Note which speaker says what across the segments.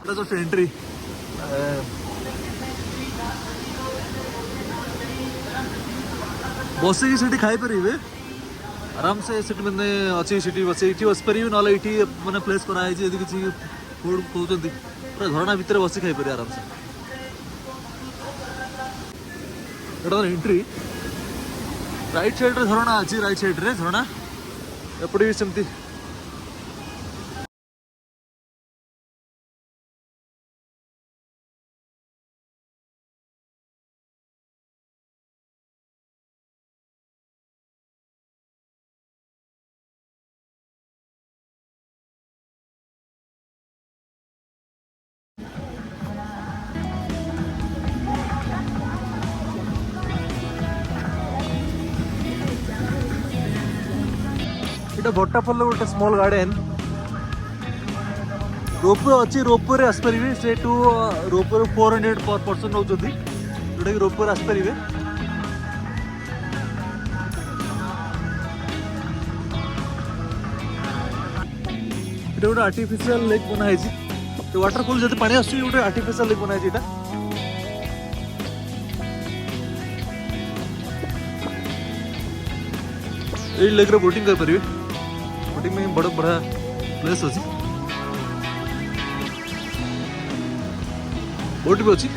Speaker 1: এটা তো এন্ট্রি ବସିକି ସେଠି ଖାଇପାରିବେ ଆରାମସେ ସେଠି ମାନେ ଅଛି ସେଠି ବସି ଏଠି ବସିପାରିବେ ନହେଲେ ଏଇଠି ମାନେ ପ୍ଲେସ୍ କରାହେଇଛି ଯଦି କିଛି ଫୁଡ୍ କହୁଛନ୍ତି ପୁରା ଝରଣା ଭିତରେ ବସି ଖାଇପାରିବେ ଆରାମସେ ଏଇଟା ତ ଏଣ୍ଟ୍ରି ରାଇଟ୍ ସାଇଡ୍ରେ ଝରଣା ଅଛି ରାଇଟ୍ ସାଇଡ୍ରେ ଝରଣା ଏପଟେ ବି ସେମିତି এটা ভট্টাফল ଗୋଟେ ସ୍ମଲ୍ ଗାର୍ଡେନ୍ ରୋପୱେ ଅଛି ରୋପୱେରେ ଆସିପାରିବେ ସେଠୁ ରୋପୱେରୁ 400 ପର୍ ପର୍ସନ୍ ନେଉଛନ୍ତି ଯେଉଁଟାକି ରୋପୱେରେ ଆସିପାରିବେ এটা ଗୋଟେ ଆର୍ଟିଫିସିଆଲ ଲେକ୍ ବନା ହେଇଛି ୱାଟରଫଲ୍ ଯଦି ପାଣି ଆସୁଛି ଗୋଟେ ଆର୍ଟିଫିସିଆଲ ଲେକ୍ ବନା ହେଇଛି ଏଇଟା ଏଇ ଲେକ୍ରେ ବୋଟିଂ କରିପାରିବେ बोटिंग में बड़ा बड़ा प्लेस अच्छी बोट भी अच्छी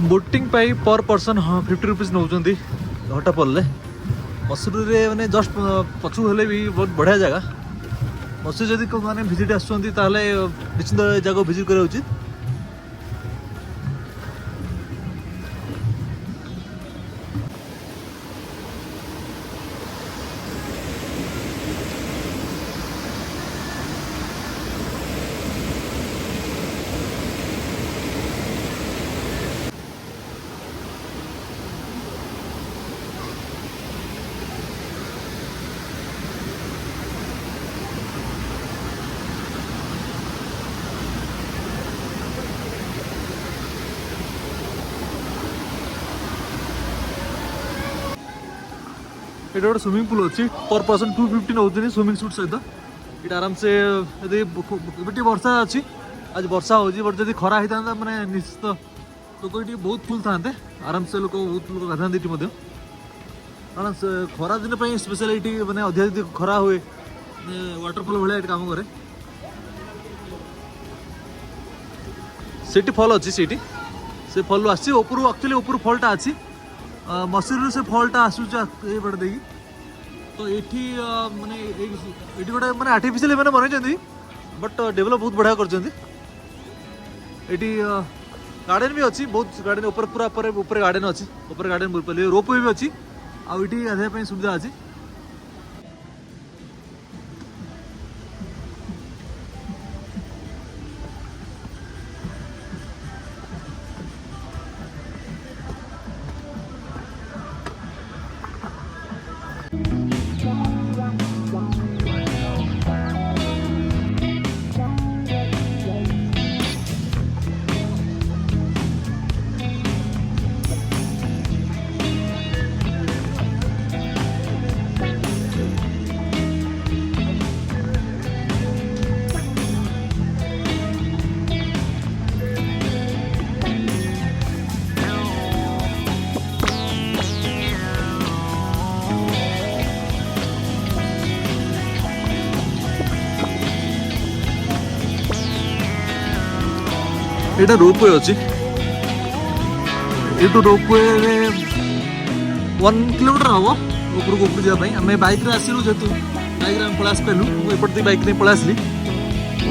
Speaker 1: बोटिंग पाई पर पर्सन हाँ 50 रुपीज नौकरी घटापल्ले मसूरी मैंने जस्ट पचू हेले भी बहुत बढ़िया जगह मसूरी जदि मैंने भिजिट आसुँच निश्चिंत जगह भिजिट करा उचित ये गोटे स्विमिंग पूल अच्छी पर पर्सन 250 नौकरी स्विमिंग सूट सहित ये आराम से यदि वर्षा अच्छी आज वर्षा हो बट जब खरा होता मैंने निश्चित लोक ये बहुत फुल था आराम से लोक बहुत लोग गाधा कारण खरा दिन स्पेशल ये मैंने अधिक खरा हुए वाटरफॉल भाया काम करे सीटी फल अच्छी सीटी से फल आसी एक्चुअली ऊपर फलटा अच्छी मसूरी से फलटा आसूचा पटे देखिए तो ये माने गोटे मैंने आर्टिफिशियल मैंने बनई बट डेवलप बहुत बढ़िया कर गार्डन भी अच्छी बहुत गार्डन ऊपर पूरा ऊपर गार्डन अच्छी ऊपर गार्डन रोपवे भी अच्छी आठी गाधे सुविधा अच्छी एटा रोपवे अच्छी ये रोपवे 1 किलोमीटर हम उपरको ऊपर जावाई आम बैक आसलु जेहतु बैक आम पलि पारू एपटे बैक नहीं पलि आसली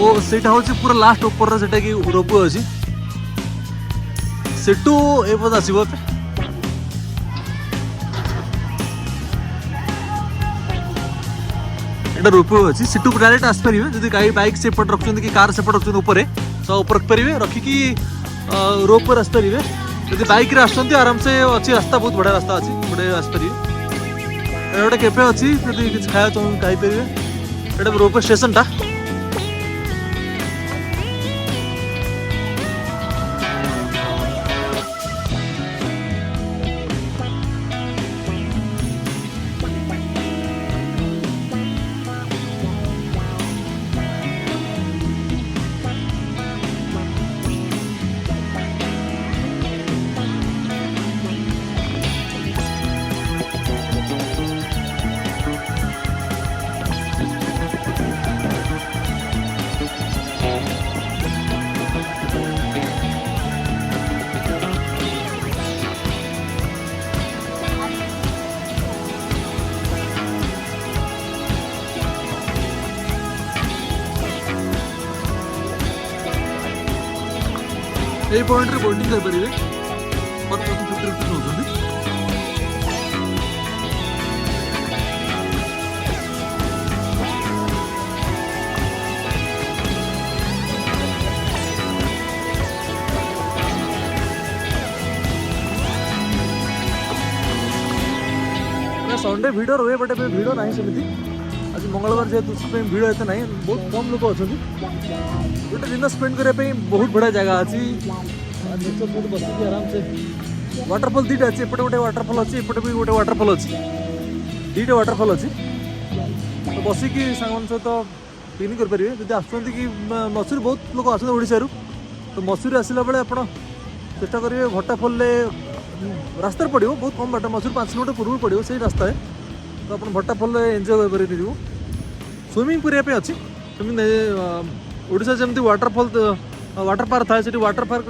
Speaker 1: और सेटा हूँ पूरा लास्ट ऊपर से कि रोपवे अच्छी सेटू एपद आसो एटा रोपवे अच्छी सेटू डायरेक्ट आसपारे जब गाड़ी बैक सेपट रखुच्च कि कार सेपट रखुच्च ऊपर सब ऊपर रखिपारे रखिकी रोप पर आसपारे जब बैक आसुँच आराम से अच्छी रास्ता बहुत बढ़िया रास्ता अच्छी गोटे आसपारे गोटे कैफे अच्छी जब किसी खाया चाहूँ खाईपारे एटा रोपवे स्टेशन टा यही पॉइंट रे बोटिंग कर परिवे पर पर्सन 50 रुपीस नउछन्ती संडे भिड़ रुए बट ए भिड़ ना सेमती आज मंगलवार जेहतु भिड़ एत ना बहुत कम लोग अच्छा गोटे दिन स्पेंड करने बहुत बढ़िया जगह अच्छी बस आराम से वाटरफॉल दीटा अच्छी एपटे गोटे वाटरफॉल अच्छी एपटे भी गोटे वाटरफॉल अच्छी दीटा वाटरफॉल अच्छी तो बसिकी सांग सहित पिकनिक करेंगे जब आसुँच कि मसूरी बहुत लोग आसते ओडिशा तो मसूरी आसला बेले आप चेष्टा करेंगे भट्टाफल रास्ता पड़ो बहुत कम बाट मसूरी 5 किलोमीटर पूर्व पड़ो से रास्ता है तो आप भट्टाफल एंजॉय करेंगे स्विमिंग करने अच्छी स्विमिंग ओडिशा जमती वाटरफॉल वाटर पार्क था से वाटर पार्क